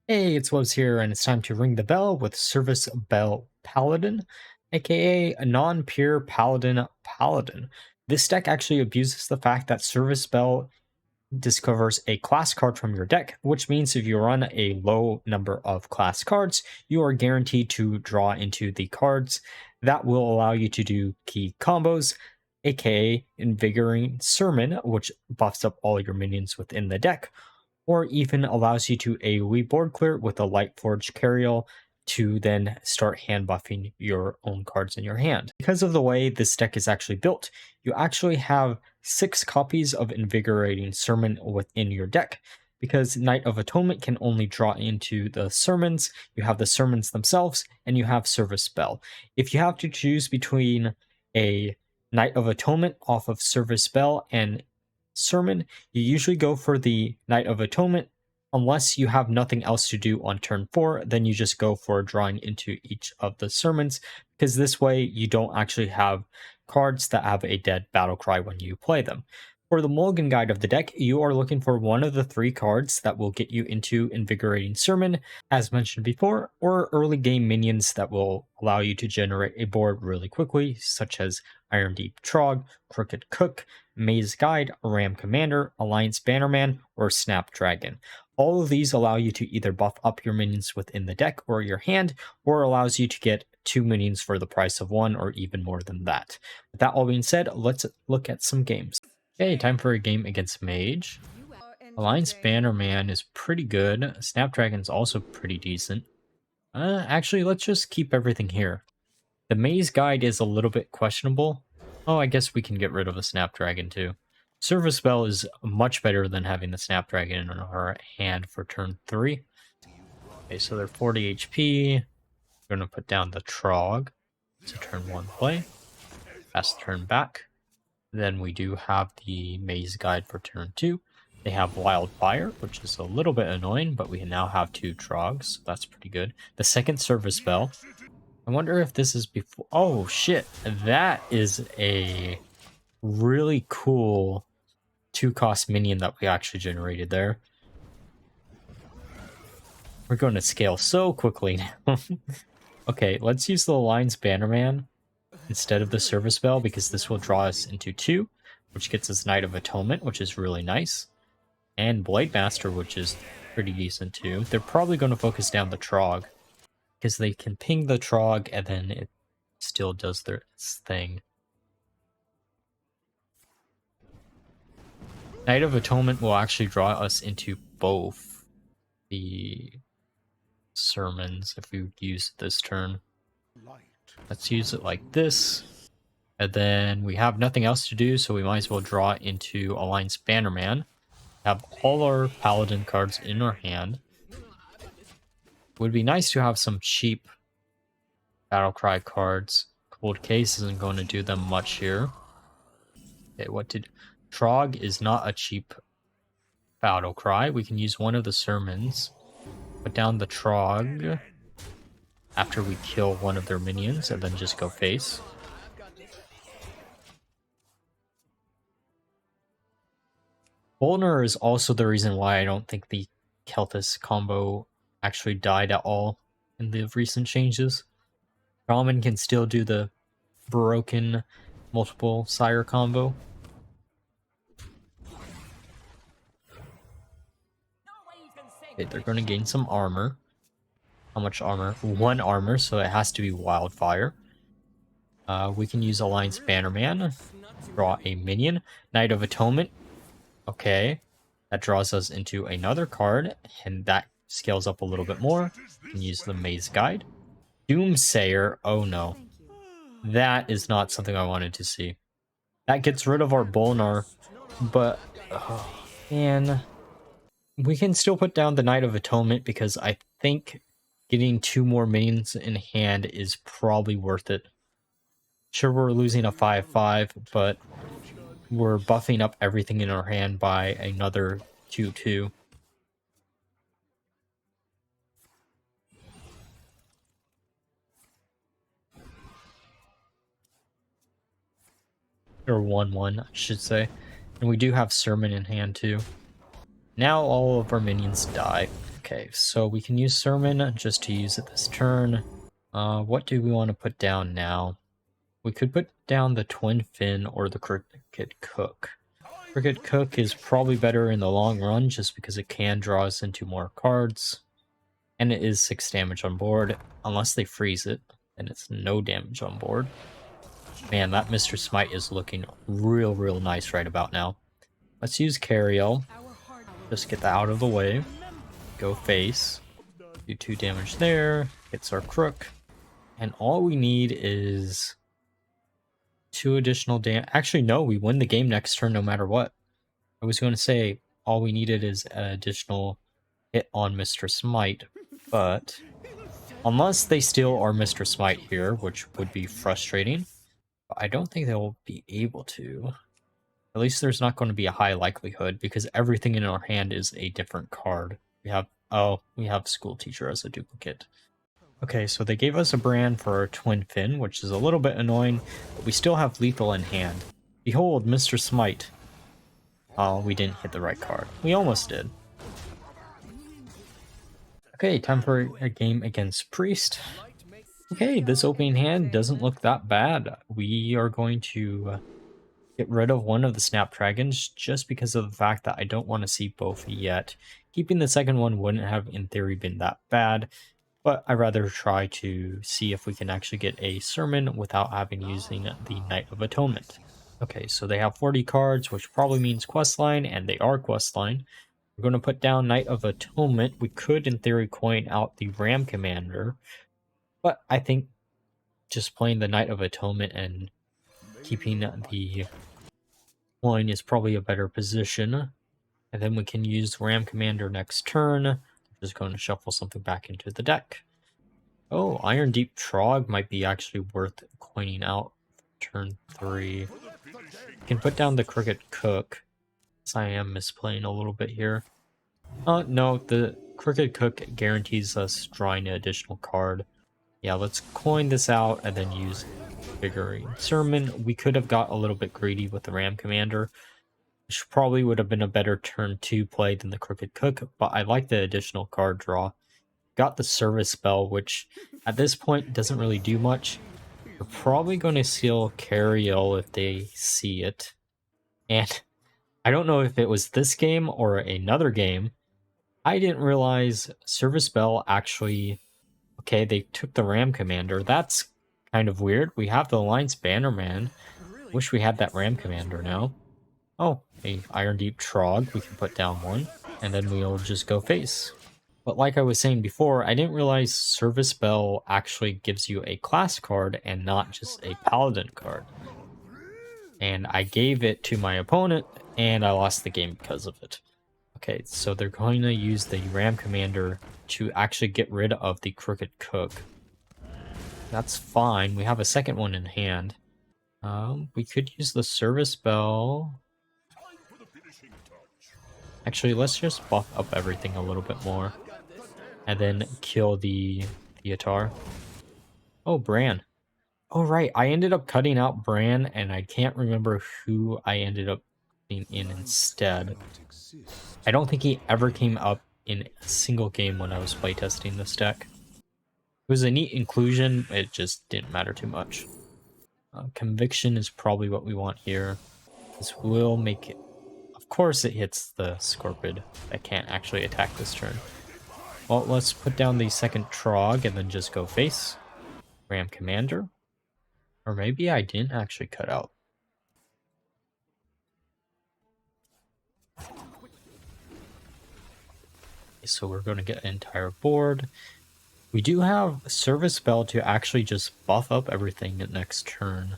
Hey, it's Lowe's here, and it's time to ring the bell with Service Bell Paladin, aka a non-pure Paladin. This deck actually abuses the fact that Service Bell discovers a class card from your deck, which means if you run a low number of class cards, you are guaranteed to draw into the cards that will allow you to do key combos, aka Invigorating Sermon, which buffs up all your minions within the deck, or even allows you to AoE board clear with a Lightforged Carriel to then start hand buffing your own cards in your hand. Because of the way this deck is actually built, you actually have 6 copies of Invigorating Sermon within your deck. Because Knight of Atonement can only draw into the sermons, you have the sermons themselves, and you have Service Bell. If you have to choose between a Knight of Atonement off of Service Bell and Sermon, you usually go for the Knight of Atonement. Unless you have nothing else to do on turn 4, then you just go for drawing into each of the sermons, because this way you don't actually have cards that have a dead battle cry when you play them. For the Mulligan guide of the deck, you are looking for one of the 3 cards that will get you into Invigorating Sermon, as mentioned before, or early game minions that will allow you to generate a board really quickly, such as Iron Deep Trog, Crooked Cook, Maze Guide, Ram Commander, Alliance Bannerman, or Snapdragon. All of these allow you to either buff up your minions within the deck or your hand, or allows you to get 2 minions for the price of 1 or even more than that. With that all being said, let's look at some games. Okay, time for a game against Mage. Alliance Bannerman is pretty good. Snapdragon's also pretty decent. Actually, let's just keep everything here. The Maze Guide is a little bit questionable. Oh, I guess we can get rid of the Snapdragon too. Service Bell is much better than having the Snapdragon in our hand for turn 3. Okay, so they're 40 HP. We're going to put down the Trog. It's a turn 1 play. Fast turn back. Then we do have the Maze Guide for turn 2. They have Wildfire, which is a little bit annoying, but we now have 2 Trogs, so that's pretty good. The second Service Bell. I wonder if this is before... Oh, shit. That is a really cool 2-cost minion that we actually generated there. We're going to scale so quickly now. Okay, let's use the Alliance Bannerman instead of the Service Bell, because this will draw us into 2, which gets us Knight of Atonement, which is really nice. And Blade Master, which is pretty decent too. They're probably going to focus down the Trog, because they can ping the Trog and then it still does its thing. Knight of Atonement will actually draw us into both the sermons if we use it this turn. Let's use it like this. And then we have nothing else to do, so we might as well draw into Alliance Bannerman. Have all our Paladin cards in our hand. Would be nice to have some cheap Battlecry cards. Cold Case isn't going to do them much here. Okay, what did... Trog is not a cheap Battlecry. We can use one of the sermons. Put down the Trog after we kill one of their minions, and then just go face. Volner is also the reason why I don't think the Kelthus combo actually died at all in the recent changes. Ramen can still do the broken multiple sire combo. Okay, they're going to gain some armor. How much armor? 1 armor, so it has to be Wildfire. We can use Alliance Bannerman. Draw a minion. Knight of Atonement. Okay. That draws us into another card, and that scales up a little bit more. We can use the Maze Guide. Doomsayer. Oh no. That is not something I wanted to see. That gets rid of our Bolnar, but... Oh, man... We can still put down the Knight of Atonement, because I think getting 2 more minions in hand is probably worth it. Sure, we're losing a 5-5, but we're buffing up everything in our hand by another 2-2. Or 1-1, I should say. And we do have Sermon in hand too. Now all of our minions die. Okay, so we can use Sermon just to use it this turn. What do we want to put down now? We could put down the Twin Fin or the Crooked Cook. Crooked Cook is probably better in the long run just because it can draw us into more cards. And it is 6 damage on board. Unless they freeze it, then it's no damage on board. Man, that Mr. Smite is looking real nice right about now. Let's use Cariel. Just get that out of the way. Go face. Do 2 damage there. Hits our Crook. And all we need is 2 additional damage. Actually, no, we win the game next turn no matter what. I was going to say all we needed is an additional hit on Mr. Smite, but unless they steal our Mr. Smite here, which would be frustrating, I don't think they'll be able to. At least there's not going to be a high likelihood because everything in our hand is a different card. We have School Teacher as a duplicate. Okay, so they gave us a brand for our Twin Fin, which is a little bit annoying, but we still have lethal in hand. Behold, Mr. Smite. Oh, we didn't hit the right card. We almost did. Okay, time for a game against Priest. Okay, this opening hand doesn't look that bad. We are going to get rid of one of the Snapdragons just because of the fact that I don't want to see both yet. Keeping the second one wouldn't have, in theory, been that bad, but I'd rather try to see if we can actually get a Sermon without having using the Knight of Atonement. Okay, so they have 40 cards, which probably means questline, and they are questline. We're going to put down Knight of Atonement. We could, in theory, coin out the Ram Commander, but I think just playing the Knight of Atonement and keeping the coin is probably a better position. And then we can use Ram Commander next turn. I'm just going to shuffle something back into the deck. Oh, Iron Deep Trog might be actually worth coining out turn 3. We can put down the Crooked Cook. I am misplaying a little bit here. No, the Crooked Cook guarantees us drawing an additional card. Yeah, let's coin this out and then use Invigorating Sermon. We could have got a little bit greedy with the Ram Commander, which probably would have been a better turn 2 play than the Crooked Cook, but I like the additional card draw. Got the Service Spell, which at this point doesn't really do much. We're probably going to seal Cariel if they see it. And I don't know if it was this game or another game. I didn't realize Service Bell actually... Okay, they took the Ram Commander. That's kind of weird. We have the Alliance Bannerman. Wish we had that Ram Commander now. Oh, a Iron Deep Trog. We can put down one. And then we'll just go face. But like I was saying before, I didn't realize Service Bell actually gives you a class card and not just a Paladin card. And I gave it to my opponent, and I lost the game because of it. Okay, so they're going to use the Ram Commander to actually get rid of the Crooked Cook. That's fine. We have a second one in hand. We could use the Service Bell. Actually, let's just buff up everything a little bit more. And then kill the Theatar. Oh, Bran. Oh, right. I ended up cutting out Bran, and I can't remember who I ended up putting in instead. I don't think he ever came up in a single game when I was playtesting this deck. It was a neat inclusion, it just didn't matter too much. Conviction is probably what we want here. This will make it... Of course it hits the Scorpid that can't actually attack this turn. Well, let's put down the second Trog and then just go face. Ram Commander. Or maybe I didn't actually cut out. So we're going to get an entire board. We do have Service Bell to actually just buff up everything next turn.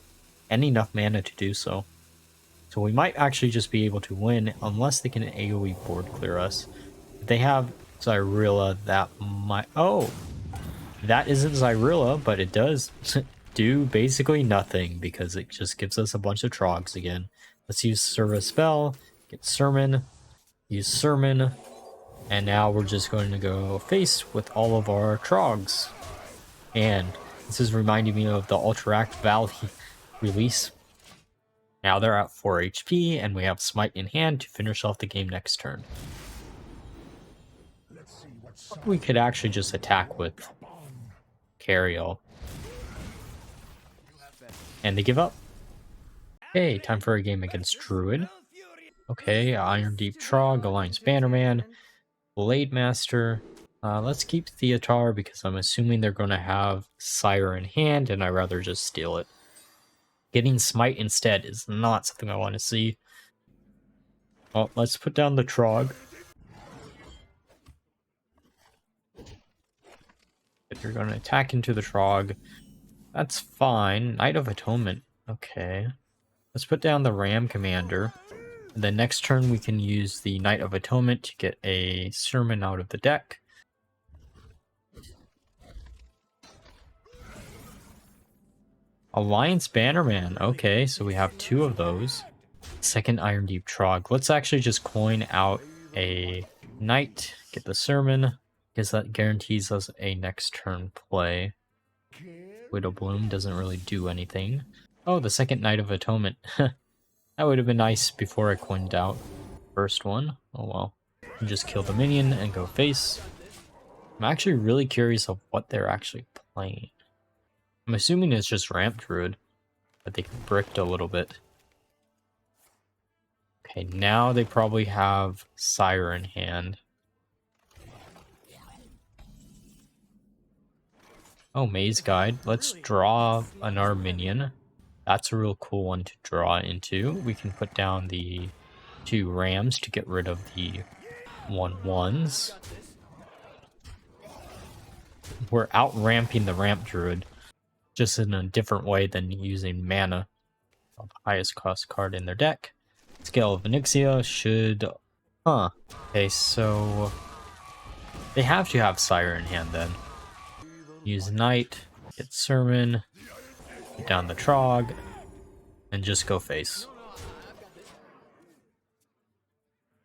And enough mana to do so. So we might actually just be able to win unless they can AoE board clear us. If they have Zyrilla, that might... Oh! That isn't Zyrilla, but it does do basically nothing because it just gives us a bunch of Trogs again. Let's use Service Bell, get Sermon, use Sermon, and now we're just going to go face with all of our Trogs. And this is reminding me of the Ultraact Valley release. Now they're at 4 HP, and we have Smite in hand to finish off the game next turn. We could actually just attack with Cariel. And they give up. Hey, time for a game against Druid. Okay, Iron Deep Trog, Alliance Bannerman, Blade Master. Let's keep Theatar because I'm assuming they're going to have Sire in hand, and I'd rather just steal it. Getting Smite instead is not something I want to see. Well, let's put down the Trog. If you're going to attack into the Trog, that's fine. Knight of Atonement. Okay. Let's put down the Ram Commander. And then next turn we can use the Knight of Atonement to get a Sermon out of the deck. Alliance Bannerman. Okay, so we have 2 of those. Second Iron Deep Trog. Let's actually just coin out a Knight, get the Sermon, because that guarantees us a next turn play. Widow Bloom doesn't really do anything. Oh, the second Knight of Atonement. That would have been nice before I coined out first one. Oh well. Just kill the minion and go face. I'm actually really curious of what they're actually playing. I'm assuming it's just Ramp Druid, but they bricked a little bit. Okay, now they probably have Sire in hand. Oh, Maze Guide. Let's draw another minion. That's a real cool one to draw into. We can put down the 2 Rams to get rid of the 1/1s. We're out-ramping the Ramp Druid, just in a different way than using mana. The highest cost card in their deck. Scale of Onyxia should... Okay, so... they have to have Sire in hand then. Use Knight, get Sermon, get down the Trog, and just go face.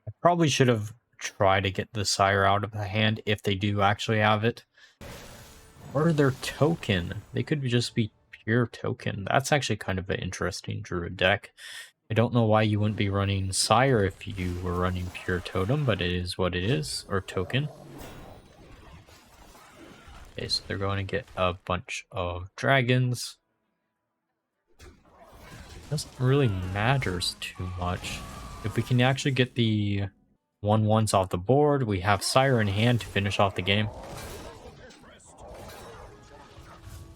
I probably should have tried to get the Sire out of the hand if they do actually have it. Or their token. They could just be pure token. That's actually kind of an interesting Druid deck. I don't know why you wouldn't be running Sire if you were running pure totem, but it is what it is, or token. Okay, so they're going to get a bunch of dragons. Doesn't really matters too much. If we can actually get the 1/1s off the board, we have Sire in hand to finish off the game.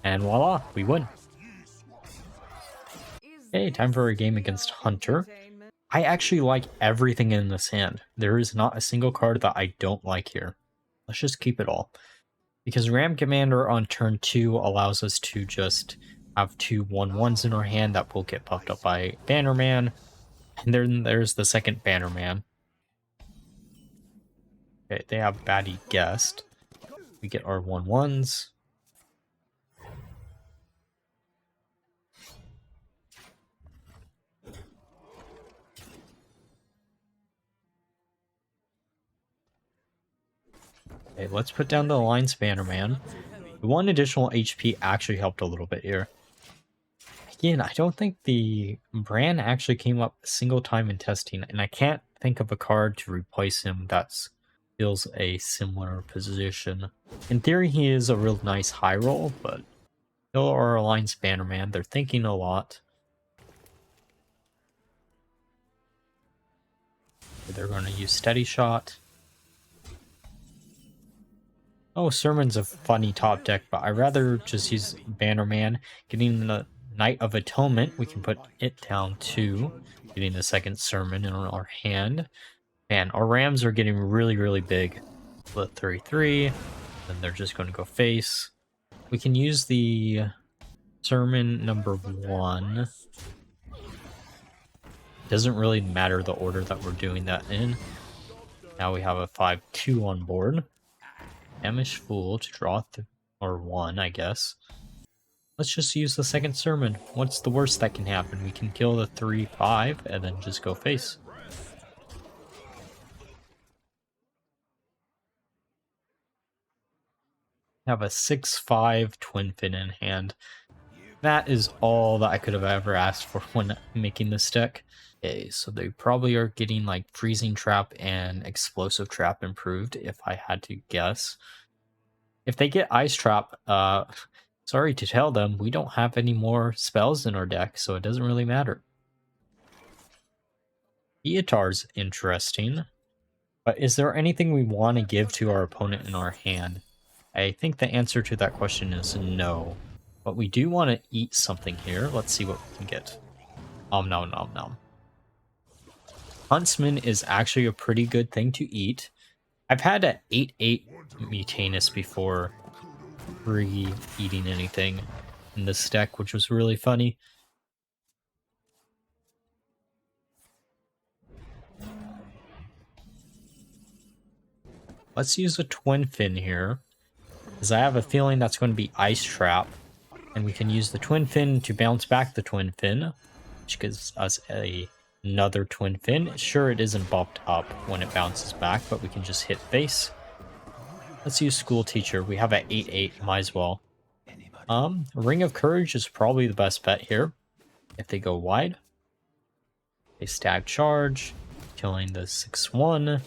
And voila, we win. Hey, time for a game against Hunter. I actually like everything in this hand. There is not a single card that I don't like here. Let's just keep it all. Because Ram Commander on turn 2 allows us to just have 2 1/1s in our hand that will get puffed up by Bannerman. And then there's the second Bannerman. Okay, they have Baddie Guest. We get our 1/1s. Okay, let's put down the Alliance Bannerman. The 1 additional HP actually helped a little bit here. Again, I don't think the Bran actually came up a single time in testing, and I can't think of a card to replace him that fills a similar position. In theory, he is a real nice high roll, but still our Alliance Bannerman, they're thinking a lot. They're going to use Steady Shot. Oh, Sermon's a funny top deck, but I'd rather just use Bannerman. Getting the Knight of Atonement, we can put it down too. Getting the second Sermon in our hand. Man, our Rams are getting really, really big. Split 3/3, then they're just going to go face. We can use the Sermon number 1. Doesn't really matter the order that we're doing that in. Now we have a 5/2 on board. Amish Fool to draw or 1, I guess. Let's just use the second Sermon. What's the worst that can happen? We can kill the 3/5 and then just go face. Have a 6/5 Twin Fin in hand. That is all that I could have ever asked for when making this deck. Okay, so they probably are getting like Freezing Trap and Explosive Trap improved, if I had to guess. If they get Ice Trap, sorry to tell them, we don't have any more spells in our deck, so it doesn't really matter. Eotar's interesting, but is there anything we want to give to our opponent in our hand? I think the answer to that question is no. But we do want to eat something here. Let's see what we can get. Nom nom nom nom. Huntsman is actually a pretty good thing to eat. I've had an 8/8 Mutanus before eating anything in this deck, which was really funny. Let's use a Twin Fin here, because I have a feeling that's going to be Ice Trap, and we can use the Twin Fin to bounce back the Twin Fin, which gives us another Twin Fin. Sure, it isn't buffed up when it bounces back, but we can just hit face. Let's use School Teacher. We have an 8/8, might as well. Ring of Courage is probably the best bet here, if they go wide. They Stag Charge, killing the 6/1.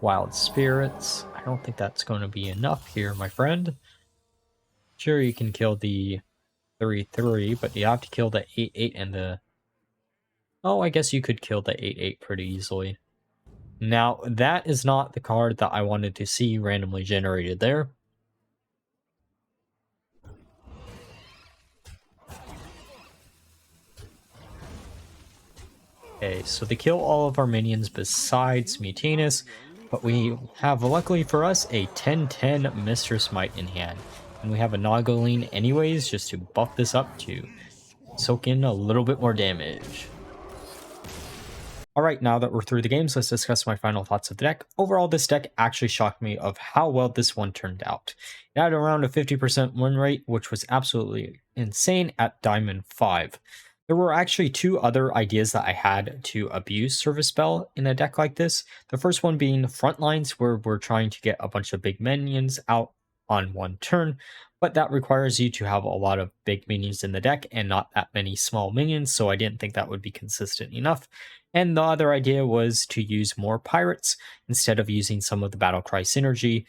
Wild Spirits. I don't think that's going to be enough here, my friend. Sure, you can kill the 3/3, but you have to kill the 8/8 and the... Oh, I guess you could kill the 8/8 pretty easily. Now, that is not the card that I wanted to see randomly generated there. Okay, so they kill all of our minions besides Mutanus, but we have, luckily for us, a 10/10 Mistress Might in hand. And we have a Nogoline anyways, just to buff this up to soak in a little bit more damage. Alright, now that we're through the games, let's discuss my final thoughts of the deck. Overall, this deck actually shocked me of how well this one turned out. It had around a 50% win rate, which was absolutely insane at Diamond 5. There were actually two other ideas that I had to abuse Service Bell in a deck like this. The first one being Frontlines, where we're trying to get a bunch of big minions out on one turn, but that requires you to have a lot of big minions in the deck and not that many small minions, so I didn't think that would be consistent enough. And the other idea was to use more pirates instead of using some of the Battlecry synergy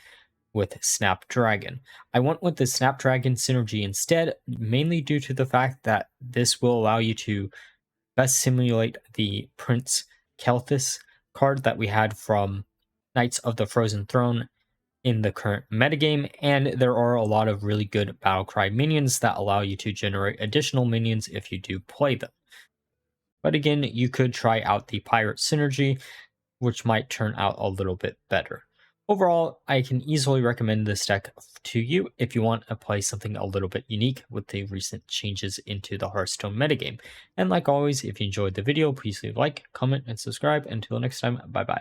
with Snapdragon. I went with the Snapdragon synergy instead, mainly due to the fact that this will allow you to best simulate the Prince Kelthis card that we had from Knights of the Frozen Throne in the current metagame, and there are a lot of really good Battlecry minions that allow you to generate additional minions if you do play them. But again, you could try out the Pirate synergy, which might turn out a little bit better. Overall, I can easily recommend this deck to you if you want to play something a little bit unique with the recent changes into the Hearthstone metagame. And like always, if you enjoyed the video, please leave a like, comment, and subscribe. Until next time, bye bye.